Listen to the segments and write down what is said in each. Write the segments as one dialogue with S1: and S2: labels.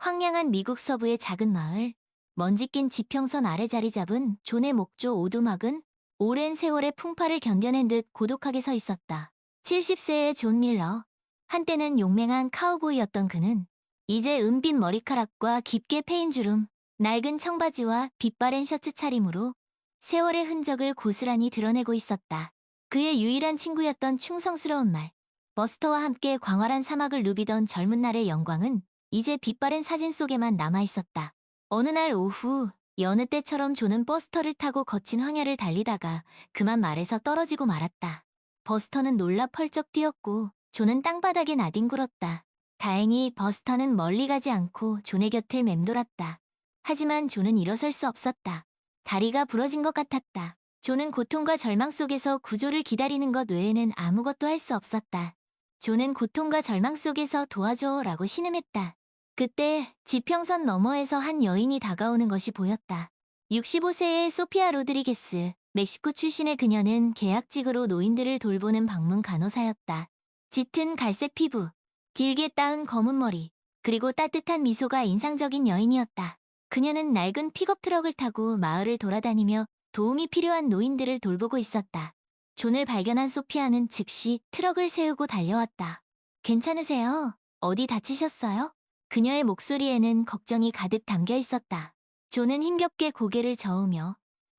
S1: 황량한 미국 서부의 작은 마을, 먼지 낀 지평선 아래 자리 잡은 존의 목조 오두막은 오랜 세월의 풍파를 견뎌낸 듯 고독하게 서 있었다. 70세의 존 밀러, 한때는 용맹한 카우보이였던 그는 이제 은빛 머리카락과 깊게 패인 주름, 낡은 청바지와 빛바랜 셔츠 차림으로 세월의 흔적을 고스란히 드러내고 있었다. 그의 유일한 친구였던 충성스러운 말, 버스터와 함께 광활한 사막을 누비던 젊은 날의 영광은 이제 빛바랜 사진 속에만 남아있었다. 어느 날 오후, 여느 때처럼 존은 버스터를 타고 거친 황야를 달리다가 그만 말에서 떨어지고 말았다. 버스터는 놀라 펄쩍 뛰었고 존은 땅바닥에 나뒹굴었다. 다행히 버스터는 멀리 가지 않고 존의 곁을 맴돌았다. 하지만 존은 일어설 수 없었다. 다리가 부러진 것 같았다. 존은 고통과 절망 속에서 구조를 기다리는 것 외에는 아무것도 할 수 없었다. 존은 고통과 절망 속에서 도와줘라고 신음했다. 그때 지평선 너머에서 한 여인이 다가오는 것이 보였다. 65세의 소피아 로드리게스, 멕시코 출신의 그녀는 계약직으로 노인들을 돌보는 방문 간호사였다. 짙은 갈색 피부, 길게 따은 검은 머리, 그리고 따뜻한 미소가 인상적인 여인이었다. 그녀는 낡은 픽업 트럭을 타고 마을을 돌아다니며 도움이 필요한 노인들을 돌보고 있었다. 존을 발견한 소피아는 즉시 트럭을 세우고 달려왔다. 괜찮으세요? 어디 다치셨어요? 그녀의 목소리에는 걱정이 가득 담겨 있었다. 존은 힘겹게 고개를 저으며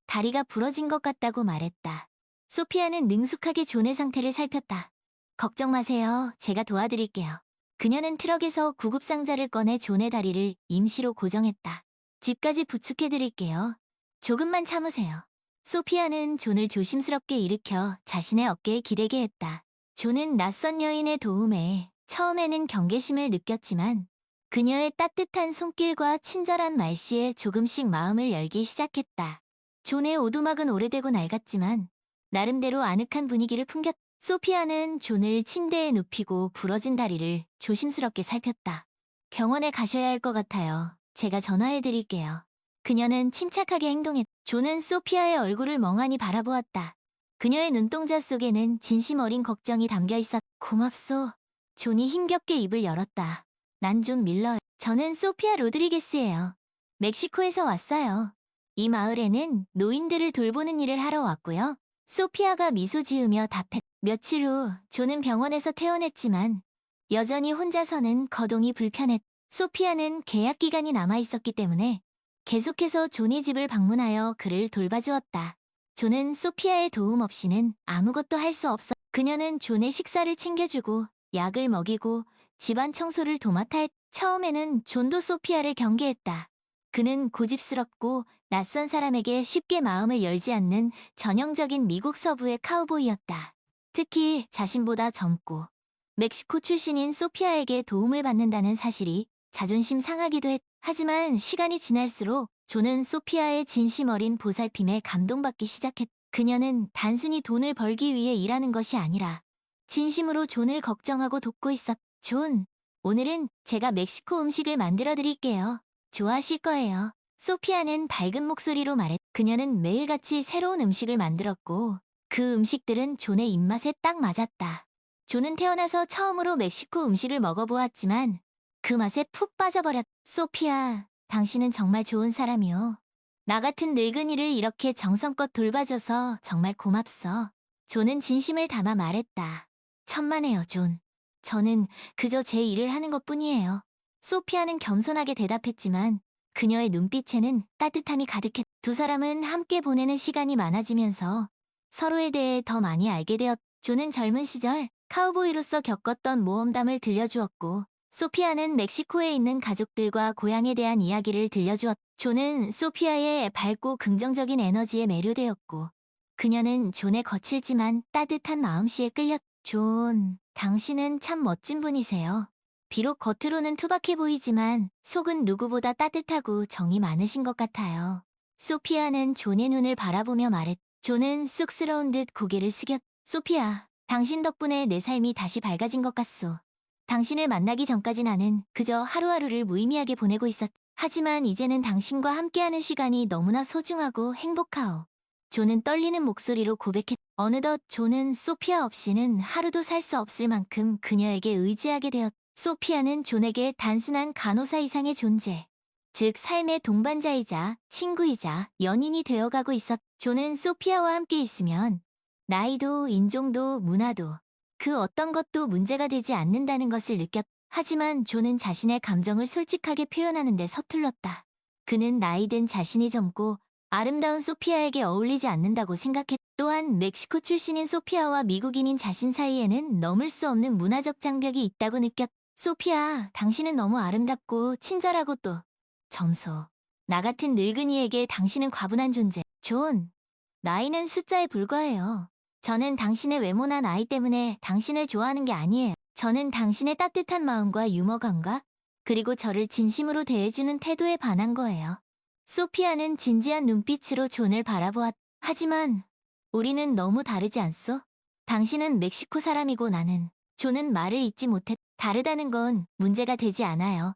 S1: 다리가 부러진 것 같다고 말했다. 소피아는 능숙하게 존의 상태를 살폈다. 걱정 마세요. 제가 도와드릴게요. 그녀는 트럭에서 구급상자를 꺼내 존의 다리를 임시로 고정했다. 집까지 부축해드릴게요. 조금만 참으세요. 소피아는 존을 조심스럽게 일으켜 자신의 어깨에 기대게 했다. 존은 낯선 여인의 도움에 처음에는 경계심을 느꼈지만 그녀의 따뜻한 손길과 친절한 말씨에 조금씩 마음을 열기 시작했다. 존의 오두막은 오래되고 낡았지만 나름대로 아늑한 분위기를 풍겼다. 소피아는 존을 침대에 눕히고 부러진 다리를 조심스럽게 살폈다. 병원에 가셔야 할 것 같아요. 제가 전화해드릴게요. 그녀는 침착하게 행동했다. 존은 소피아의 얼굴을 멍하니 바라보았다. 그녀의 눈동자 속에는 진심 어린 걱정이 담겨 있었다. 고맙소. 존이 힘겹게 입을 열었다. 난 존 밀러. 저는 소피아 로드리게스예요. 멕시코에서 왔어요. 이 마을에는 노인들을 돌보는 일을 하러 왔고요. 소피아가 미소 지으며 답했다. 며칠 후 존은 병원에서 퇴원했지만 여전히 혼자서는 거동이 불편했다. 소피아는 계약 기간이 남아 있었기 때문에 계속해서 존의 집을 방문하여 그를 돌봐주었다. 존은 소피아의 도움 없이는 아무것도 할 수 없었다. 그녀는 존의 식사를 챙겨주고 약을 먹이고 집안 청소를 도맡아 했다. 처음에는 존도 소피아를 경계했다. 그는 고집스럽고 낯선 사람에게 쉽게 마음을 열지 않는 전형적인 미국 서부의 카우보이였다. 특히 자신보다 젊고 멕시코 출신인 소피아에게 도움을 받는다는 사실이 자존심 상하기도 했다. 하지만 시간이 지날수록 존은 소피아의 진심 어린 보살핌에 감동받기 시작했다. 그녀는 단순히 돈을 벌기 위해 일하는 것이 아니라 진심으로 존을 걱정하고 돕고 있었다. 존, 오늘은 제가 멕시코 음식을 만들어 드릴게요. 좋아하실 거예요. 소피아는 밝은 목소리로 말했다. 그녀는 매일같이 새로운 음식을 만들었고 그 음식들은 존의 입맛에 딱 맞았다. 존은 태어나서 처음으로 멕시코 음식을 먹어보았지만 그 맛에 푹 빠져버렸다. 소피아, 당신은 정말 좋은 사람이요. 나 같은 늙은이를 이렇게 정성껏 돌봐줘서 정말 고맙소. 존은 진심을 담아 말했다. 천만에요, 존. 저는 그저 제 일을 하는 것뿐이에요. 소피아는 겸손하게 대답했지만 그녀의 눈빛에는 따뜻함이 가득했다. 두 사람은 함께 보내는 시간이 많아지면서 서로에 대해 더 많이 알게 되었다. 존은 젊은 시절 카우보이로서 겪었던 모험담을 들려주었고 소피아는 멕시코에 있는 가족들과 고향에 대한 이야기를 들려주었다. 존은 소피아의 밝고 긍정적인 에너지에 매료되었고 그녀는 존의 거칠지만 따뜻한 마음씨에 끌렸다. 존, 당신은 참 멋진 분이세요. 비록 겉으로는 투박해 보이지만 속은 누구보다 따뜻하고 정이 많으신 것 같아요. 소피아는 존의 눈을 바라보며 말했다. 존은 쑥스러운 듯 고개를 숙였다. 소피아, 당신 덕분에 내 삶이 다시 밝아진 것 같소. 당신을 만나기 전까지 나는 그저 하루하루를 무의미하게 보내고 있었다. 하지만 이제는 당신과 함께하는 시간이 너무나 소중하고 행복하오. 존은 떨리는 목소리로 고백했다. 어느덧 존은 소피아 없이는 하루도 살 수 없을 만큼 그녀에게 의지하게 되었다. 소피아는 존에게 단순한 간호사 이상의 존재, 즉 삶의 동반자이자 친구이자 연인이 되어가고 있었. 존은 소피아와 함께 있으면 나이도 인종도 문화도 그 어떤 것도 문제가 되지 않는다는 것을 느꼈. 하지만 존은 자신의 감정을 솔직하게 표현하는 데 서툴렀다. 그는 나이든 자신이 젊고 아름다운 소피아에게 어울리지 않는다고 생각했. 또한 멕시코 출신인 소피아와 미국인인 자신 사이에는 넘을 수 없는 문화적 장벽이 있다고 느꼈. 소피아, 당신은 너무 아름답고 친절하고 또 점소. 나 같은 늙은이에게 당신은 과분한 존재. 존, 나이는 숫자에 불과해요. 저는 당신의 외모나 나이 때문에 당신을 좋아하는 게 아니에요. 저는 당신의 따뜻한 마음과 유머 감각, 그리고 저를 진심으로 대해주는 태도에 반한 거예요. 소피아는 진지한 눈빛으로 존을 바라보았. 하지만 우리는 너무 다르지 않소? 당신은 멕시코 사람이고 나는. 존은 말을 잇지 못했. 다르다는 건 문제가 되지 않아요.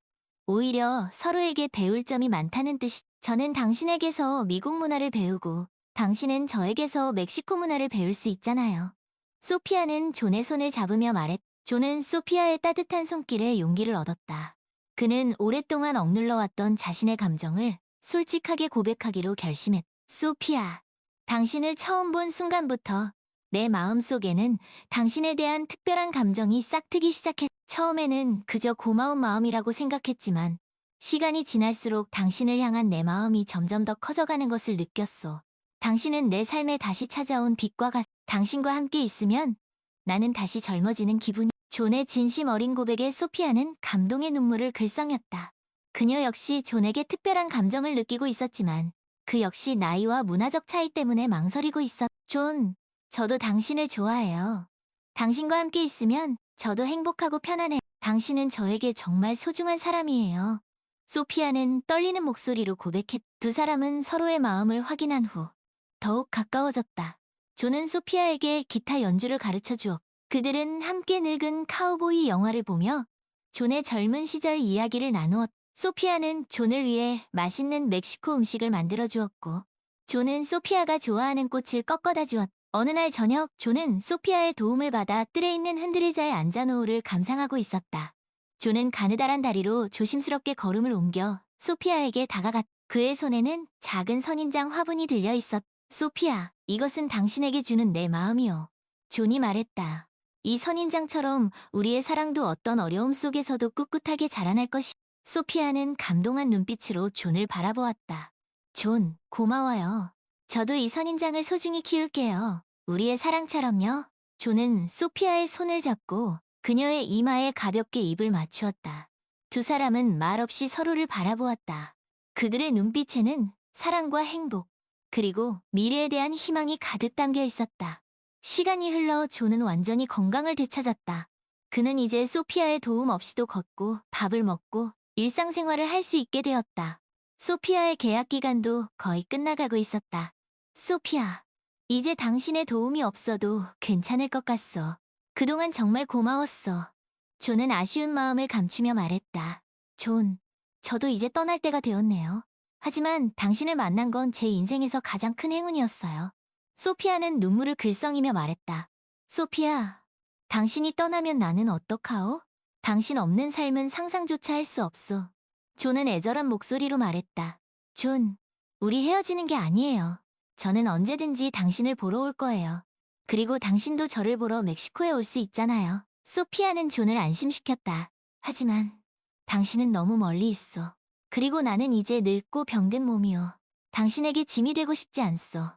S1: 오히려 서로에게 배울 점이 많다는 뜻이. 저는 당신에게서 미국 문화를 배우고 당신은 저에게서 멕시코 문화를 배울 수 있잖아요. 소피아는 존의 손을 잡으며 말했. 존은 소피아의 따뜻한 손길에 용기를 얻었다. 그는 오랫동안 억눌러왔던 자신의 감정을 솔직하게 고백하기로 결심했. 소피아, 당신을 처음 본 순간부터 내 마음속에는 당신에 대한 특별한 감정이 싹트기 시작했. 처음에는 그저 고마운 마음이라고 생각했지만 시간이 지날수록 당신을 향한 내 마음이 점점 더 커져가는 것을 느꼈소. 당신은 내 삶에 다시 찾아온 빛과 같. 당신과 함께 있으면 나는 다시 젊어지는 기분이. 존의 진심 어린 고백에 소피아는 감동의 눈물을 글썽였다. 그녀 역시 존에게 특별한 감정을 느끼고 있었지만 그 역시 나이와 문화적 차이 때문에 망설이고 있었. 존, 저도 당신을 좋아해요. 당신과 함께 있으면 저도 행복하고 편안해. 당신은 저에게 정말 소중한 사람이에요. 소피아는 떨리는 목소리로 고백했. 두 사람은 서로의 마음을 확인한 후 더욱 가까워졌다. 존은 소피아에게 기타 연주를 가르쳐 주었고 그들은 함께 늙은 카우보이 영화를 보며 존의 젊은 시절 이야기를 나누었. 소피아는 존을 위해 맛있는 멕시코 음식을 만들어 주었고 존은 소피아가 좋아하는 꽃을 꺾어다 주었. 어느 날 저녁 존은 소피아의 도움을 받아 뜰에 있는 흔들의자에 앉아 노을을 감상하고 있었다. 존은 가느다란 다리로 조심스럽게 걸음을 옮겨 소피아에게 다가갔. 그의 손에는 작은 선인장 화분이 들려 있었. 소피아, 이것은 당신에게 주는 내 마음이요. 존이 말했다. 이 선인장처럼 우리의 사랑도 어떤 어려움 속에서도 꿋꿋하게 자라날 것이. 소피아는 감동한 눈빛으로 존을 바라보았다. 존, 고마워요. 저도 이 선인장을 소중히 키울게요. 우리의 사랑처럼요. 존은 소피아의 손을 잡고 그녀의 이마에 가볍게 입을 맞추었다. 두 사람은 말없이 서로를 바라보았다. 그들의 눈빛에는 사랑과 행복, 그리고 미래에 대한 희망이 가득 담겨 있었다. 시간이 흘러 존은 완전히 건강을 되찾았다. 그는 이제 소피아의 도움 없이도 걷고 밥을 먹고 일상생활을 할 수 있게 되었다. 소피아의 계약 기간도 거의 끝나가고 있었다. 소피아, 이제 당신의 도움이 없어도 괜찮을 것 같소. 그동안 정말 고마웠어. 존은 아쉬운 마음을 감추며 말했다. 존, 저도 이제 떠날 때가 되었네요. 하지만 당신을 만난 건 제 인생에서 가장 큰 행운이었어요. 소피아는 눈물을 글썽이며 말했다. 소피아, 당신이 떠나면 나는 어떡하오? 당신 없는 삶은 상상조차 할 수 없어. 존은 애절한 목소리로 말했다. 존, 우리 헤어지는 게 아니에요. 저는 언제든지 당신을 보러 올 거예요. 그리고 당신도 저를 보러 멕시코에 올 수 있잖아요. 소피아는 존을 안심시켰다. 하지만 당신은 너무 멀리 있어. 그리고 나는 이제 늙고 병든 몸이요. 당신에게 짐이 되고 싶지 않소.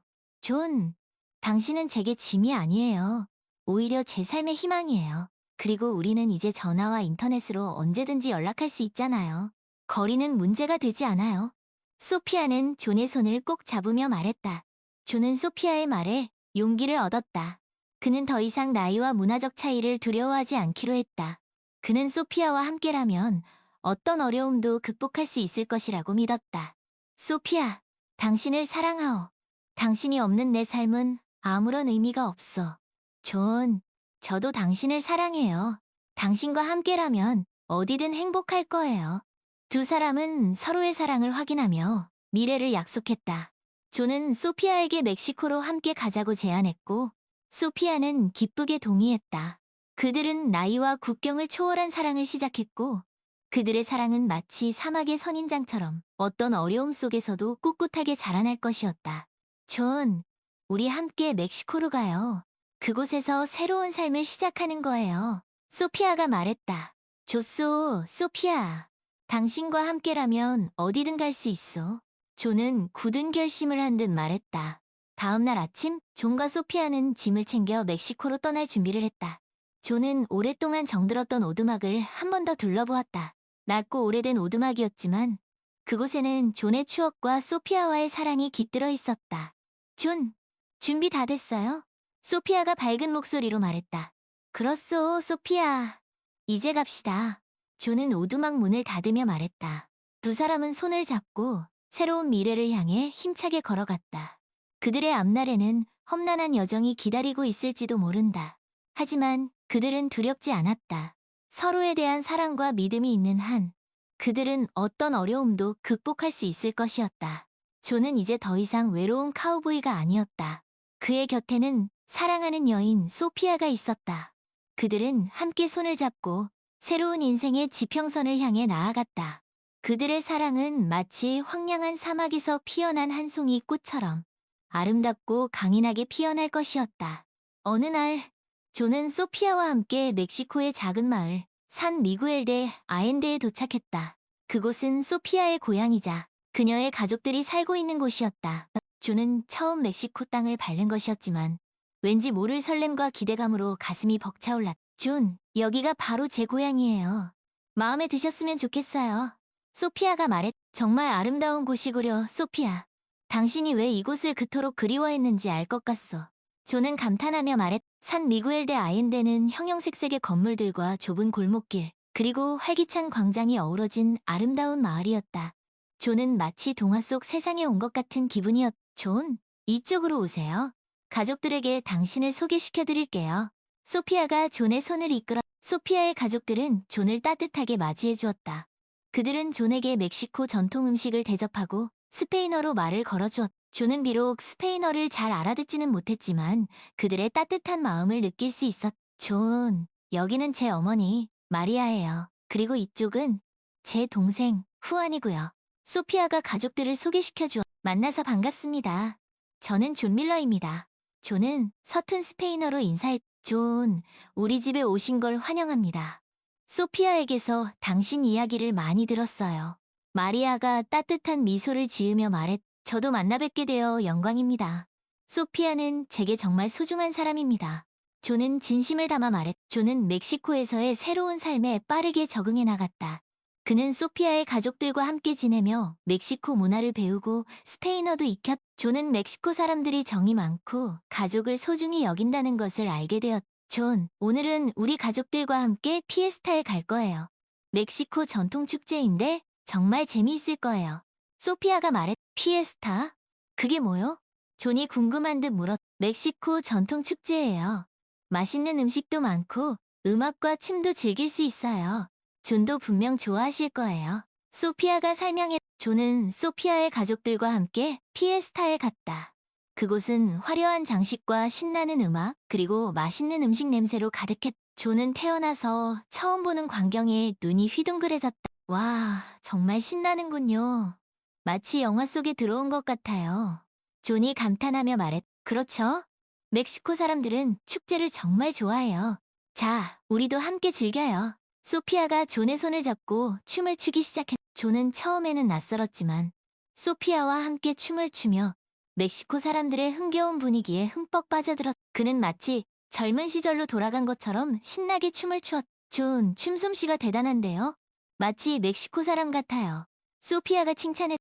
S1: 존, 당신은 제게 짐이 아니에요. 오히려 제 삶의 희망이에요. 그리고 우리는 이제 전화와 인터넷으로 언제든지 연락할 수 있잖아요. 거리는 문제가 되지 않아요. 소피아는 존의 손을 꼭 잡으며 말했다. 존은 소피아의 말에 용기를 얻었다. 그는 더 이상 나이와 문화적 차이를 두려워하지 않기로 했다. 그는 소피아와 함께라면 어떤 어려움도 극복할 수 있을 것이라고 믿었다. 소피아, 당신을 사랑하오. 당신이 없는 내 삶은 아무런 의미가 없어. 존, 저도 당신을 사랑해요. 당신과 함께라면 어디든 행복할 거예요. 두 사람은 서로의 사랑을 확인하며 미래를 약속했다. 존은 소피아에게 멕시코로 함께 가자고 제안했고, 소피아는 기쁘게 동의했다. 그들은 나이와 국경을 초월한 사랑을 시작했고, 그들의 사랑은 마치 사막의 선인장처럼 어떤 어려움 속에서도 꿋꿋하게 자라날 것이었다. 존, 우리 함께 멕시코로 가요. 그곳에서 새로운 삶을 시작하는 거예요. 소피아가 말했다. 좋소, 소피아. 당신과 함께라면 어디든 갈 수 있어. 존은 굳은 결심을 한 듯 말했다. 다음 날 아침, 존과 소피아는 짐을 챙겨 멕시코로 떠날 준비를 했다. 존은 오랫동안 정들었던 오두막을 한 번 더 둘러보았다. 낮고 오래된 오두막이었지만 그곳에는 존의 추억과 소피아와의 사랑이 깃들어 있었다. 존, 준비 다 됐어요? 소피아가 밝은 목소리로 말했다. 그렇소, 소피아. 이제 갑시다. 존은 오두막 문을 닫으며 말했다. 두 사람은 손을 잡고 새로운 미래를 향해 힘차게 걸어갔다. 그들의 앞날에는 험난한 여정이 기다리고 있을지도 모른다. 하지만 그들은 두렵지 않았다. 서로에 대한 사랑과 믿음이 있는 한 그들은 어떤 어려움도 극복할 수 있을 것이었다. 존은 이제 더 이상 외로운 카우보이가 아니었다. 그의 곁에는 사랑하는 여인 소피아가 있었다. 그들은 함께 손을 잡고 새로운 인생의 지평선을 향해 나아갔다. 그들의 사랑은 마치 황량한 사막에서 피어난 한 송이 꽃처럼 아름답고 강인하게 피어날 것이었다. 어느 날 존은 소피아와 함께 멕시코의 작은 마을 산 미구엘데 아엔데에 도착했다. 그곳은 소피아의 고향이자 그녀의 가족들이 살고 있는 곳이었다. 존은 처음 멕시코 땅을 밟는 것이었지만 왠지 모를 설렘과 기대감으로 가슴이 벅차올랐다. 존, 여기가 바로 제 고향이에요. 마음에 드셨으면 좋겠어요. 소피아가 말했. 정말 아름다운 곳이구려, 소피아. 당신이 왜 이곳을 그토록 그리워했는지 알 것 같소. 존은 감탄하며 말했. 산 미구엘데 아엔데는 형형색색의 건물들과 좁은 골목길, 그리고 활기찬 광장이 어우러진 아름다운 마을이었다. 존은 마치 동화 속 세상에 온 것 같은 기분이었. 존, 이쪽으로 오세요. 가족들에게 당신을 소개시켜 드릴게요. 소피아가 존의 손을 이끌어. 소피아의 가족들은 존을 따뜻하게 맞이해 주었다. 그들은 존에게 멕시코 전통 음식을 대접하고 스페인어로 말을 걸어주었다. 존은 비록 스페인어를 잘 알아듣지는 못했지만 그들의 따뜻한 마음을 느낄 수 있었다. 존, 여기는 제 어머니, 마리아예요. 그리고 이쪽은 제 동생, 후안이고요. 소피아가 가족들을 소개시켜 주었다. 만나서 반갑습니다. 저는 존 밀러입니다. 존은 서툰 스페인어로 인사했. 존, 우리 집에 오신 걸 환영합니다. 소피아에게서 당신 이야기를 많이 들었어요. 마리아가 따뜻한 미소를 지으며 말했. 저도 만나 뵙게 되어 영광입니다. 소피아는 제게 정말 소중한 사람입니다. 존은 진심을 담아 말했. 존은 멕시코에서의 새로운 삶에 빠르게 적응해 나갔다. 그는 소피아의 가족들과 함께 지내며 멕시코 문화를 배우고 스페인어도 익혔. 존은 멕시코 사람들이 정이 많고 가족을 소중히 여긴다는 것을 알게 되었. 존, 오늘은 우리 가족들과 함께 피에스타에 갈 거예요. 멕시코 전통 축제인데 정말 재미있을 거예요. 소피아가 말했. 피에스타? 그게 뭐요? 존이 궁금한 듯 물었. 멕시코 전통 축제예요. 맛있는 음식도 많고 음악과 춤도 즐길 수 있어요. 존도 분명 좋아하실 거예요. 소피아가 설명해. 존은 소피아의 가족들과 함께 피에스타에 갔다. 그곳은 화려한 장식과 신나는 음악, 그리고 맛있는 음식 냄새로 가득했. 존은 태어나서 처음 보는 광경에 눈이 휘둥그레졌다. 와, 정말 신나는군요. 마치 영화 속에 들어온 것 같아요. 존이 감탄하며 말했. 그렇죠? 멕시코 사람들은 축제를 정말 좋아해요. 자, 우리도 함께 즐겨요. 소피아가 존의 손을 잡고 춤을 추기 시작했. 존은 처음에는 낯설었지만 소피아와 함께 춤을 추며 멕시코 사람들의 흥겨운 분위기에 흠뻑 빠져들었. 그는 마치 젊은 시절로 돌아간 것처럼 신나게 춤을 추었. 존, 춤솜씨가 대단한데요? 마치 멕시코 사람 같아요. 소피아가 칭찬했.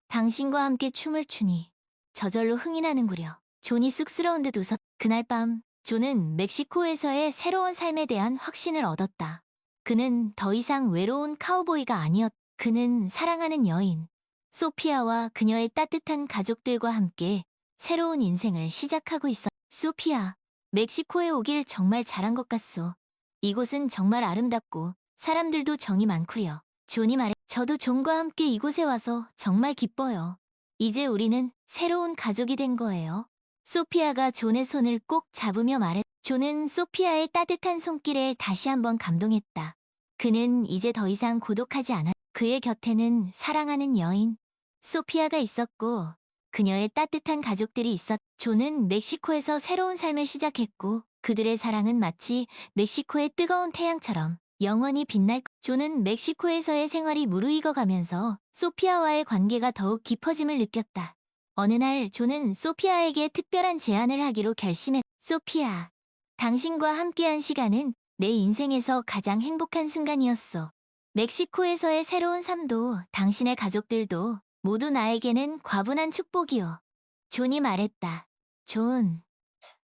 S1: 당신과 함께 춤을 추니 저절로 흥이 나는구려. 존이 쑥스러운 듯 웃었. 그날 밤 존은 멕시코에서의 새로운 삶에 대한 확신을 얻었다. 그는 더 이상 외로운 카우보이가 아니었. 그는 사랑하는 여인 소피아와 그녀의 따뜻한 가족들과 함께 새로운 인생을 시작하고 있었. 소피아, 멕시코에 오길 정말 잘한 것 같소. 이곳은 정말 아름답고 사람들도 정이 많구려. 존이 말해. 저도 존과 함께 이곳에 와서 정말 기뻐요. 이제 우리는 새로운 가족이 된 거예요. 소피아가 존의 손을 꼭 잡으며 말했. 존은 소피아의 따뜻한 손길에 다시 한번 감동했다. 그는 이제 더 이상 고독하지 않았. 그의 곁에는 사랑하는 여인 소피아가 있었고 그녀의 따뜻한 가족들이 있었. 존은 멕시코에서 새로운 삶을 시작했고 그들의 사랑은 마치 멕시코의 뜨거운 태양처럼 영원히 빛날. 존은 멕시코에서의 생활이 무르익어가면서 소피아와의 관계가 더욱 깊어짐을 느꼈다. 어느 날 존은 소피아에게 특별한 제안을 하기로 결심했. 소피아, 당신과 함께한 시간은 내 인생에서 가장 행복한 순간이었어. 멕시코에서의 새로운 삶도 당신의 가족들도 모두 나에게는 과분한 축복이요. 존이 말했다. 존,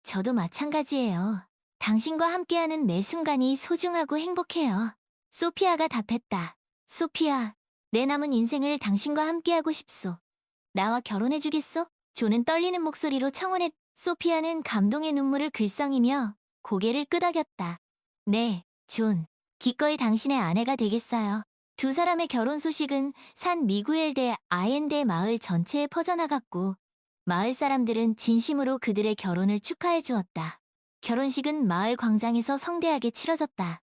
S1: 저도 마찬가지예요. 당신과 함께하는 매 순간이 소중하고 행복해요. 소피아가 답했다. 소피아, 내 남은 인생을 당신과 함께하고 싶소. 나와 결혼해주겠소? 존은 떨리는 목소리로 청혼했. 소피아는 감동의 눈물을 글썽이며 고개를 끄덕였다. 네, 존. 기꺼이 당신의 아내가 되겠어요. 두 사람의 결혼 소식은 산 미구엘대 아엔데 마을 전체에 퍼져나갔고 마을 사람들은 진심으로 그들의 결혼을 축하해 주었다. 결혼식은 마을 광장에서 성대하게 치러졌다.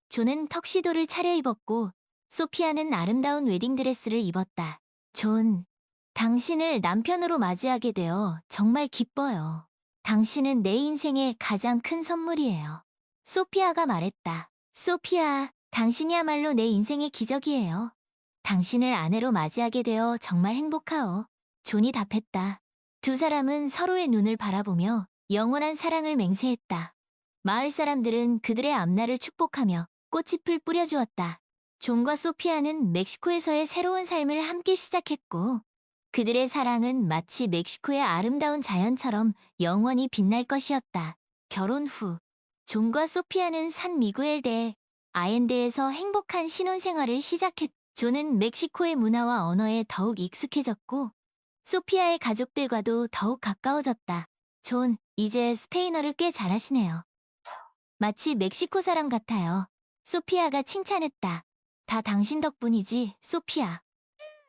S1: 존은 턱시도를 차려입었고 소피아는 아름다운 웨딩드레스를 입었다. 존, 당신을 남편으로 맞이하게 되어 정말 기뻐요. 당신은 내 인생의 가장 큰 선물이에요. 소피아가 말했다. 소피아, 당신이야말로 내 인생의 기적이에요. 당신을 아내로 맞이하게 되어 정말 행복하오. 존이 답했다. 두 사람은 서로의 눈을 바라보며 영원한 사랑을 맹세했다. 마을 사람들은 그들의 앞날을 축복하며 꽃잎을 뿌려주었다. 존과 소피아는 멕시코에서의 새로운 삶을 함께 시작했고 그들의 사랑은 마치 멕시코의 아름다운 자연처럼 영원히 빛날 것이었다. 결혼 후 존과 소피아는 산 미구엘대 아엔데에서 행복한 신혼생활을 시작했. 존은 멕시코의 문화와 언어에 더욱 익숙해졌고 소피아의 가족들과도 더욱 가까워졌다. 존, 이제 스페인어를 꽤 잘하시네요. 마치 멕시코 사람 같아요. 소피아가 칭찬했다. 다 당신 덕분이지, 소피아.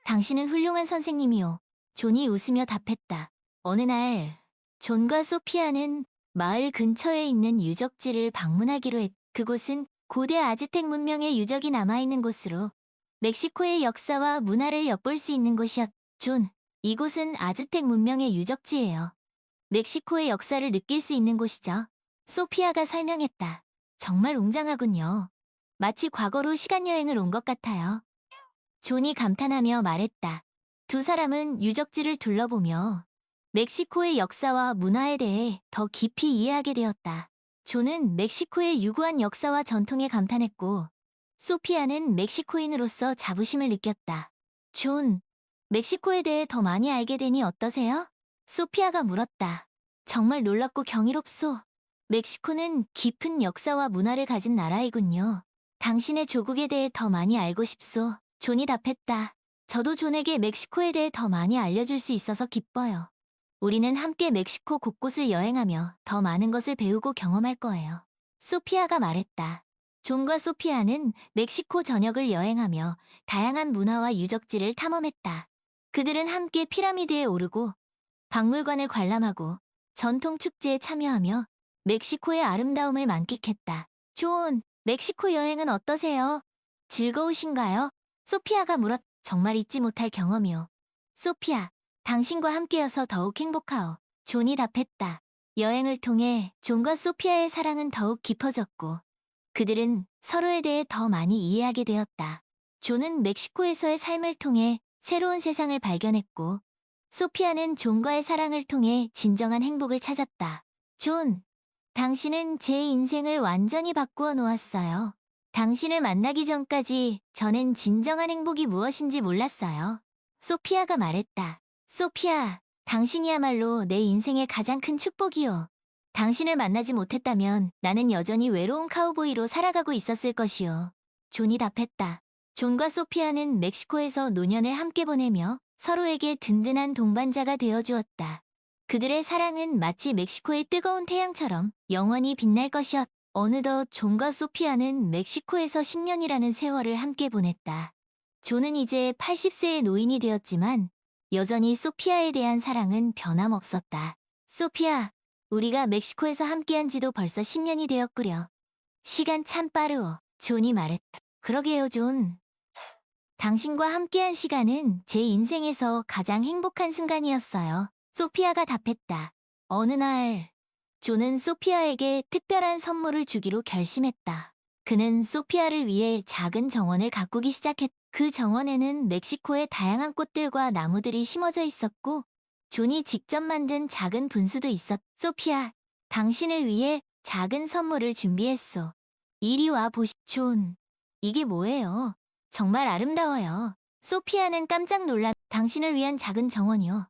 S1: 당신은 훌륭한 선생님이오. 존이 웃으며 답했다. 어느 날 존과 소피아는 마을 근처에 있는 유적지를 방문하기로 했. 그곳은 고대 아즈텍 문명의 유적이 남아있는 곳으로 멕시코의 역사와 문화를 엿볼 수 있는 곳이었. 존, 이곳은 아즈텍 문명의 유적지예요. 멕시코의 역사를 느낄 수 있는 곳이죠. 소피아가 설명했다. 정말 웅장하군요. 마치 과거로 시간여행을 온 것 같아요. 존이 감탄하며 말했다. 두 사람은 유적지를 둘러보며 멕시코의 역사와 문화에 대해 더 깊이 이해하게 되었다. 존은 멕시코의 유구한 역사와 전통에 감탄했고 소피아는 멕시코인으로서 자부심을 느꼈다. 존, 멕시코에 대해 더 많이 알게 되니 어떠세요? 소피아가 물었다. 정말 놀랍고 경이롭소. 멕시코는 깊은 역사와 문화를 가진 나라이군요. 당신의 조국에 대해 더 많이 알고 싶소. 존이 답했다. 저도 존에게 멕시코에 대해 더 많이 알려줄 수 있어서 기뻐요. 우리는 함께 멕시코 곳곳을 여행하며 더 많은 것을 배우고 경험할 거예요. 소피아가 말했다. 존과 소피아는 멕시코 전역을 여행하며 다양한 문화와 유적지를 탐험했다. 그들은 함께 피라미드에 오르고 박물관을 관람하고 전통 축제에 참여하며 멕시코의 아름다움을 만끽했다. 존, 멕시코 여행은 어떠세요? 즐거우신가요? 소피아가 물었. 정말 잊지 못할 경험이요. 소피아, 당신과 함께여서 더욱 행복하오. 존이 답했다. 여행을 통해 존과 소피아의 사랑은 더욱 깊어졌고 그들은 서로에 대해 더 많이 이해하게 되었다. 존은 멕시코에서의 삶을 통해 새로운 세상을 발견했고 소피아는 존과의 사랑을 통해 진정한 행복을 찾았다. 존, 당신은 제 인생을 완전히 바꾸어 놓았어요. 당신을 만나기 전까지 저는 진정한 행복이 무엇인지 몰랐어요. 소피아가 말했다. 소피아, 당신이야말로 내 인생의 가장 큰 축복이요. 당신을 만나지 못했다면 나는 여전히 외로운 카우보이로 살아가고 있었을 것이요. 존이 답했다. 존과 소피아는 멕시코에서 노년을 함께 보내며 서로에게 든든한 동반자가 되어주었다. 그들의 사랑은 마치 멕시코의 뜨거운 태양처럼 영원히 빛날 것이었다. 어느덧 존과 소피아는 멕시코에서 10년이라는 세월을 함께 보냈다. 존은 이제 80세의 노인이 되었지만 여전히 소피아에 대한 사랑은 변함없었다. 소피아, 우리가 멕시코에서 함께한 지도 벌써 10년이 되었구려. 시간 참 빠르어. 존이 말했다. 그러게요, 존. 당신과 함께한 시간은 제 인생에서 가장 행복한 순간이었어요. 소피아가 답했다. 어느 날, 존은 소피아에게 특별한 선물을 주기로 결심했다. 그는 소피아를 위해 작은 정원을 가꾸기 시작했다. 그 정원에는 멕시코의 다양한 꽃들과 나무들이 심어져 있었고, 존이 직접 만든 작은 분수도 있었. 소피아, 당신을 위해 작은 선물을 준비했소. 이리 와 보시. 존, 이게 뭐예요? 정말 아름다워요. 소피아는 깜짝 놀라. 당신을 위한 작은 정원이요.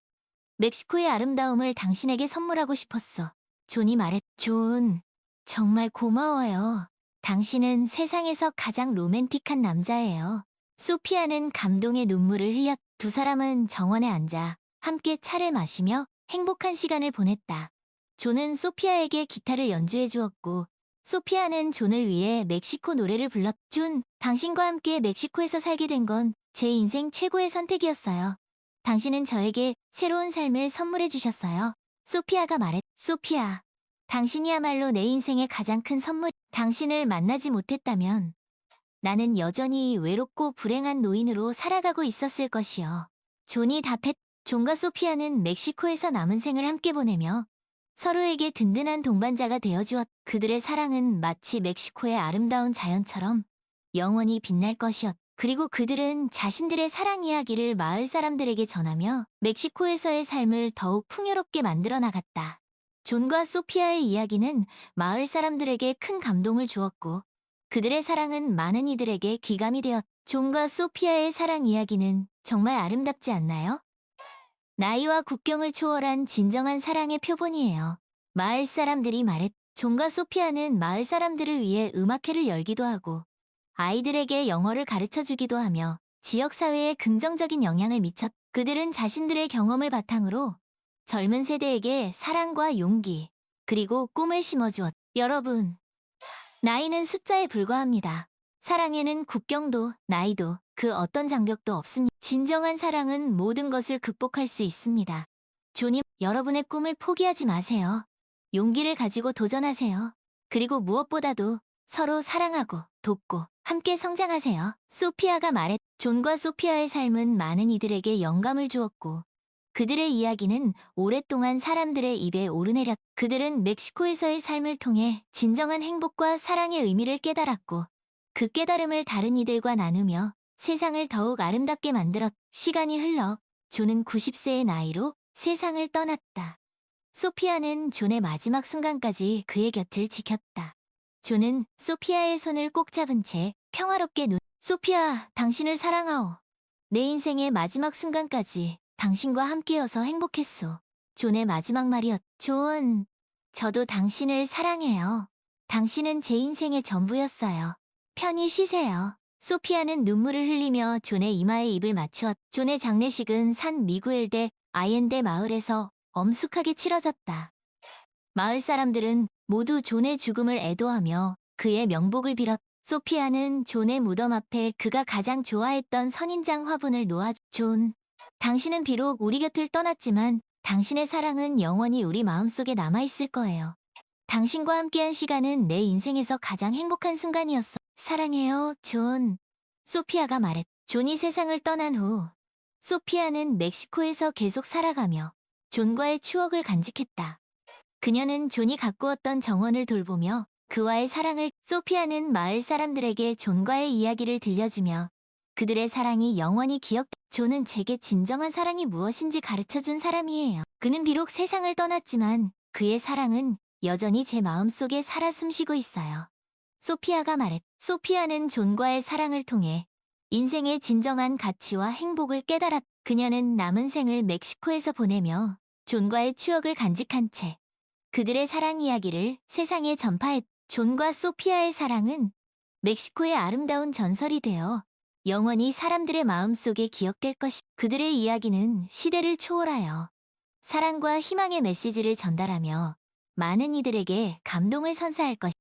S1: 멕시코의 아름다움을 당신에게 선물하고 싶었어. 존이 말했. 존, 정말 고마워요. 당신은 세상에서 가장 로맨틱한 남자예요. 소피아는 감동의 눈물을 흘렸. 두 사람은 정원에 앉아 함께 차를 마시며 행복한 시간을 보냈다. 존은 소피아에게 기타를 연주해 주었고, 소피아는 존을 위해 멕시코 노래를 불렀. 존, 당신과 함께 멕시코에서 살게 된 건 제 인생 최고의 선택이었어요. 당신은 저에게 새로운 삶을 선물해 주셨어요. 소피아가 말했. 소피아, 당신이야말로 내 인생의 가장 큰 선물. 당신을 만나지 못했다면 나는 여전히 외롭고 불행한 노인으로 살아가고 있었을 것이요. 존이 답했. 존과 소피아는 멕시코에서 남은 생을 함께 보내며 서로에게 든든한 동반자가 되어주었. 그들의 사랑은 마치 멕시코의 아름다운 자연처럼 영원히 빛날 것이었. 그리고 그들은 자신들의 사랑 이야기를 마을 사람들에게 전하며 멕시코에서의 삶을 더욱 풍요롭게 만들어 나갔다. 존과 소피아의 이야기는 마을 사람들에게 큰 감동을 주었고, 그들의 사랑은 많은 이들에게 귀감이 되었. 존과 소피아의 사랑 이야기는 정말 아름답지 않나요? 나이와 국경을 초월한 진정한 사랑의 표본이에요. 마을 사람들이 말했. 존과 소피아는 마을 사람들을 위해 음악회를 열기도 하고, 아이들에게 영어를 가르쳐 주기도 하며 지역사회에 긍정적인 영향을 미쳤. 그들은 자신들의 경험을 바탕으로 젊은 세대에게 사랑과 용기, 그리고 꿈을 심어주었. 여러분, 나이는 숫자에 불과합니다. 사랑에는 국경도, 나이도, 그 어떤 장벽도 없습니다. 진정한 사랑은 모든 것을 극복할 수 있습니다. 존이, 여러분의 꿈을 포기하지 마세요. 용기를 가지고 도전하세요. 그리고 무엇보다도 서로 사랑하고 돕고 함께 성장하세요. 소피아가 말했. 존과 소피아의 삶은 많은 이들에게 영감을 주었고, 그들의 이야기는 오랫동안 사람들의 입에 오르내렸. 그들은 멕시코에서의 삶을 통해 진정한 행복과 사랑의 의미를 깨달았고, 그 깨달음을 다른 이들과 나누며 세상을 더욱 아름답게 만들었. 시간이 흘러 존은 90세의 나이로 세상을 떠났다. 소피아는 존의 마지막 순간까지 그의 곁을 지켰다. 존은 소피아의 손을 꼭 잡은 채 평화롭게 소피아, 당신을 사랑하오. 내 인생의 마지막 순간까지 당신과 함께여서 행복했소. 존의 마지막 말이었. 존, 저도 당신을 사랑해요. 당신은 제 인생의 전부였어요. 편히 쉬세요. 소피아는 눈물을 흘리며 존의 이마에 입을 맞추었. 존의 장례식은 산 미구엘데 아옌데 마을에서 엄숙하게 치러졌다. 마을 사람들은 모두 존의 죽음을 애도하며 그의 명복을 빌었. 소피아는 존의 무덤 앞에 그가 가장 좋아했던 선인장 화분을 놓아. 존, 당신은 비록 우리 곁을 떠났지만 당신의 사랑은 영원히 우리 마음속에 남아있을 거예요. 당신과 함께한 시간은 내 인생에서 가장 행복한 순간이었어. 사랑해요, 존. 소피아가 말했. 존이 세상을 떠난 후 소피아는 멕시코에서 계속 살아가며 존과의 추억을 간직했다. 그녀는 존이 가꾸었던 정원을 돌보며 그와의 사랑을. 소피아는 마을 사람들에게 존과의 이야기를 들려주며 그들의 사랑이 영원히 존은 제게 진정한 사랑이 무엇인지 가르쳐준 사람이에요. 그는 비록 세상을 떠났지만 그의 사랑은 여전히 제 마음속에 살아 숨쉬고 있어요. 소피아가 말했. 소피아는 존과의 사랑을 통해 인생의 진정한 가치와 행복을 깨달았. 그녀는 남은 생을 멕시코에서 보내며 존과의 추억을 간직한 채 그들의 사랑 이야기를 세상에 전파했. 존과 소피아의 사랑은 멕시코의 아름다운 전설이 되어 영원히 사람들의 마음속에 기억될 것이. 그들의 이야기는 시대를 초월하여 사랑과 희망의 메시지를 전달하며 많은 이들에게 감동을 선사할 것.